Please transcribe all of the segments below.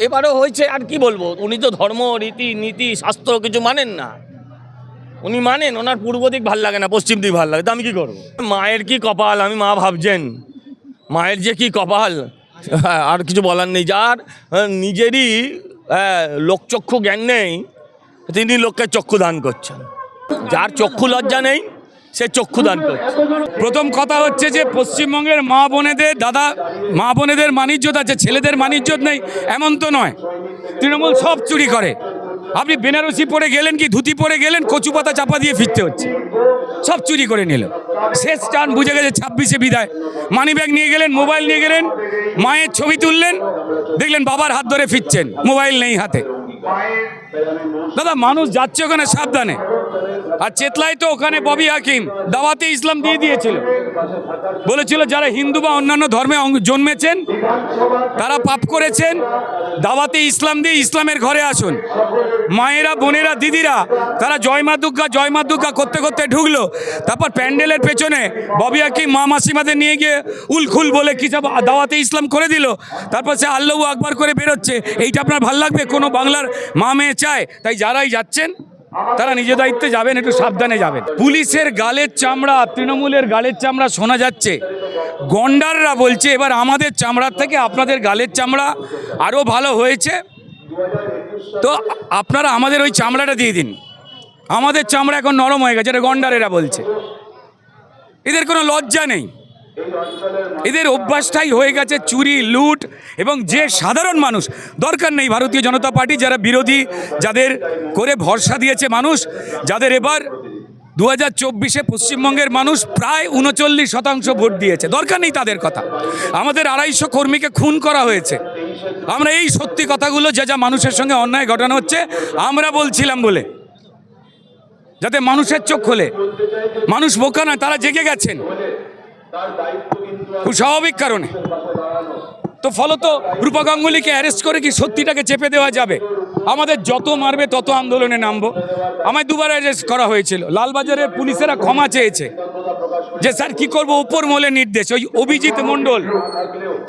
এবারও হয়েছে। আর কি বলবো, উনি তো ধর্ম রীতি নীতি শাস্ত্র কিছু মানেন না। উনি মানেন, ওনার পূর্ব দিক ভাল লাগে না, পশ্চিম দিক ভাল লাগে, তো আমি কি করবো? মায়ের কি কপাল, আমি মা ভাবছেন মায়ের যে কি কপাল, আর কিছু বলার নেই। যার নিজেরই লোকচক্ষু জ্ঞান নেই, তিনি লোককে চক্ষু দান করছেন। যার চক্ষু লজ্জা নেই, সে চক্ষু দান করছে। প্রথম কথা হচ্ছে যে পশ্চিমবঙ্গের মা বোনেদের, দাদা মা বোনেদের মানিজ্যত আছে, ছেলেদের মানিজ্যত নেই এমন তো নয়। তৃণমূল সব চুরি করে। আপনি বেনারসি পরে গেলেন কি ধুতি পরে গেলেন, কচু পাতা চাপা দিয়ে ফিরতে হচ্ছে, সব চুরি করে নিল। শেষ টান বুঝে গেছে 26-এ বিদায়। মানি ব্যাগ নিয়ে গেলেন, মোবাইল নিয়ে গেলেন, মায়ের ছবি তুললেন, দেখলেন বাবার হাত ধরে ফিরছেন, মোবাইল নেই হাতে। দাদা মানুষ যাচ্ছে ওখানে সাবধানে। আর চেতলায় তো ওখানে ববি হাকিম দাওয়াতে ইসলাম দিয়ে দিয়েছিল, বলেছিল যারা হিন্দু বা অন্যান্য ধর্মে জন্মেছেন তারা পাপ করেছেন, দাওয়াতে ইসলাম দিয়ে ইসলামের ঘরে আসুন। মায়েরা, বোনেরা, দিদিরা তারা জয় মা দুর্গা করতে করতে ঢুকলো। তারপর প্যান্ডেলের পেছনে ববি হাকিম মা মাসিমাদের নিয়ে গিয়ে উলখুল বলে কি সব দাওয়াতে ইসলাম করে দিল। তারপর সে আল্লাহু আকবার করে বেরোচ্ছে। এইটা আপনার ভাল লাগবে? কোনো বাংলার মা মেয়ে চায়? তাই যারাই যাচ্ছেন তারা নিজ দায়িত্বে যাবেন, একটু সাবধানে যাবেন। পুলিশের গালের চামড়া, তৃণমূলের গালের চামড়া শোনা যাচ্ছে। গন্ডাররা বলছে এবার আমাদের চামড়ার থেকে আপনাদের গালের চামড়া আরও ভালো হয়েছে, তো আপনারা আমাদের ওই চামড়াটা দিয়ে দিন। আমাদের চামড়া এখন নরম হয়ে গেছে, এটা গন্ডারেরা বলছে। এদের কোনো লজ্জা নেই, এদের অভ্যাসটাই হয়ে গেছে চুরি, লুট। এবং যে সাধারণ মানুষ, দরকার নেই ভারতীয় জনতা পার্টি যারা বিরোধী, যাদের করে ভরসা দিয়েছে মানুষ, যাদের এবার 2024-এ পশ্চিমবঙ্গের মানুষ প্রায় 39% ভোট দিয়েছে, দরকার নেই তাদের কথা। আমাদের 250 কর্মীকে খুন করা হয়েছে। আমরা এই সত্যি কথাগুলো, যা মানুষের সঙ্গে অন্যায় ঘটানো হচ্ছে আমরা বলছিলাম বলে, যাতে মানুষের চোখ খোলে। মানুষ বোকা নয়, তারা জেগে গেছেন খুব স্বাভাবিক কারণে। তো ফলত রূপা গাঙ্গুলিকে অ্যারেস্ট করে কি সত্যিটাকে চেপে দেওয়া যাবে? আমাদের যত মারবে তত আন্দোলনে নামবো। আমায় 2বার অ্যারেস্ট করা হয়েছিল। লালবাজারের পুলিশেরা ক্ষমা চেয়েছে যে স্যার কি করবো, উপর মহলের নির্দেশ। ওই অভিজিৎ মণ্ডল,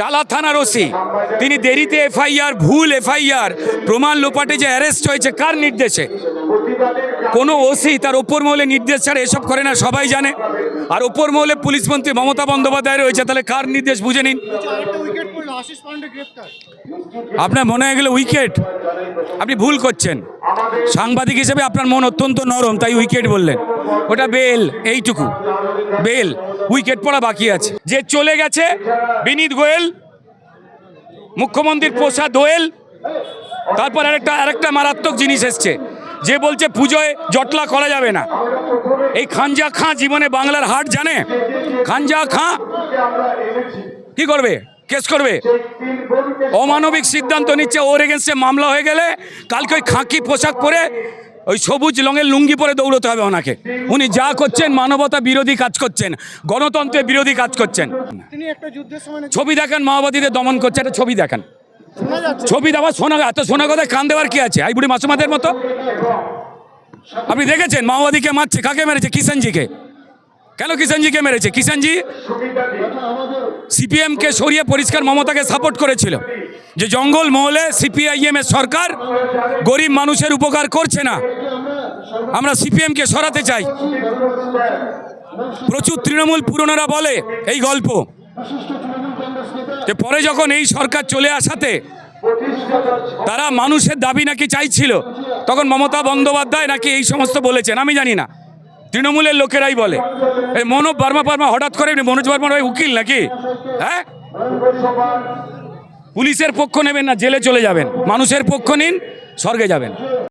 টালা থানার ওসি, তিনি দেরিতে এফআইআর, ভুল এফআইআর, প্রমাণ লোপাটে যে অ্যারেস্ট হয়েছে কার নির্দেশে? কোনো ওসি তার ওপর মহলে নির্দেশ ছাড়া এসব করে না, সবাই জানে। আর ওপর মহলে পুলিশ মন্ত্রী মমতা বন্দ্যোপাধ্যায় রয়েছে, তাহলে কার নির্দেশ বুঝে নিন। আপনার মনে হয়ে গেলে উইকেট, আপনি ভুল করছেন। সাংবাদিক হিসেবে আপনার মন অত্যন্ত নরম, তাই উইকেট বললেন। ওটা বেল, এইটুকু বেল, উইকেট পড়া বাকি আছে। যে চলে গেছে বিনীত গোয়েল, মুখ্যমন্ত্রীর পোষা দোয়েল। তারপর আরেকটা মারাত্মক জিনিস এসছে, যে বলছে পুজোয় জটলা করা যাবে না। এই খানজা খাঁ জীবনে বাংলার হাট জানে? খানজা খাঁ কি করবে? কেস করবে, অমানবিক সিদ্ধান্ত নিচ্ছে। ওর এগেন্সে মামলা হয়ে গেলে কালকে ওই খাকি পোশাক পরে, ওই সবুজ রঙের লুঙ্গি পরে দৌড়তে হবে ওনাকে। উনি যা করছেন মানবতা বিরোধী কাজ করছেন, গণতন্ত্রের বিরোধী কাজ করছেন। ছবি দেখান, মাওবাদীদের দমন করছে, একটা ছবি দেখান। ছবি দেওয়া শোনা, এত শোনা কথা কান দেওয়ার কি আছে? আইবুড়ি মাসুমাদের মতো। আপনি দেখেছেন মাওবাদীকে মারছে, কাকে মেরেছে? কিষাণজিকে। কেন কিষাণজিকে মেরেছে? কিষাণজি সিপিএমকে সরিয়ে পরিষ্কার মমতাকে সাপোর্ট করেছিল, যে জঙ্গল মহলে সিপিআইএম এর সরকার গরিব মানুষের উপকার করছে না, আমরা সিপিএমকে সরাতে চাই। প্রচুর তৃণমূল পুরনোরা বলে এই গল্প, যে পরে যখন এই সরকার চলে আসাতে তারা মানুষের দাবি নাকি চাইছিল, তখন মমতা বন্দ্যোপাধ্যায় নাকি এই সমস্ত বলেছেন। আমি জানি না, তৃণমূলের লোকেরাই বলে। এই মনোজ বর্মা হঠাৎ করে, মনোজ বর্মার ভাই উকিল নাকি? হ্যাঁ, পুলিশের পক্ষ নেবেন না, জেলে চলে যাবেন। মানুষের পক্ষ নিন, স্বর্গে যাবেন।